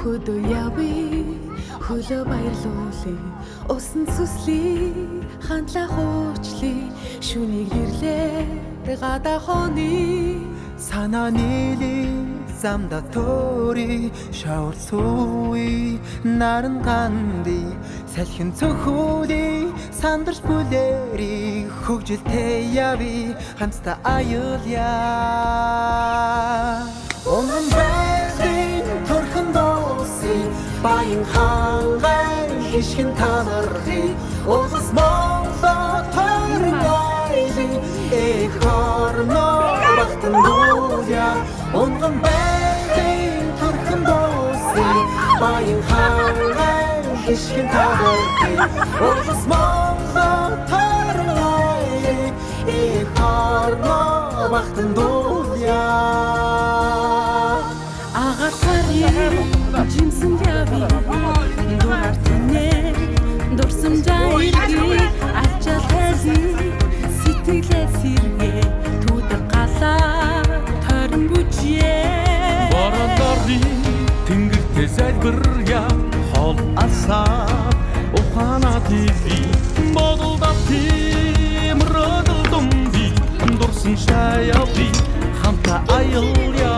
хөдөө явъя хөлөө баярлуулъя усан сүслий хандлаа хуучлий шүнийг ирлээ гадаа хоны санаа нийлээ замда тори шавар сууи наран ганди салхин цохоли сандарч бүлэри хөгжилтэй яви хамтдаа аюулъя Онгон байхын төрхөн дооси баян хангай хишгэн танархи улс Монгол тойргойли эхорно бахтан дууя Онгон байхын төрхөн дооси баян хангай хишгэн танархи улс Монгол тойргойли эхорно бахтан дууя Жимсэн яви дугаар тэнэ дурсам жайги ачаалхази сэтгэлээ сэргээ түдэг галаа тойрон бүжээ Бородорны тэнгэртэй залбиря хол асаа ухаана тиви бодолдати мродолдомби дурсан шаяви хамта аялья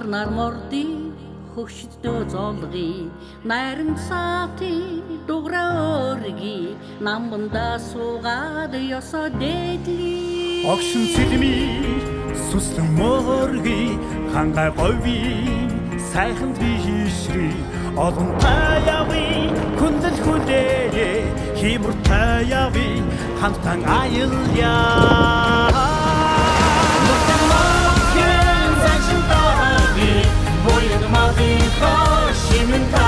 Нар морди хөгшөдөө золги найран саати дуграа өрги намбанда суугаад ёсоо дээдли Огшин цэлми сүслэн морги хангай гови сайханд би хишри олон таяви хүндэл хүлээ химэр таяви хамтан аялья Boy, the mouth in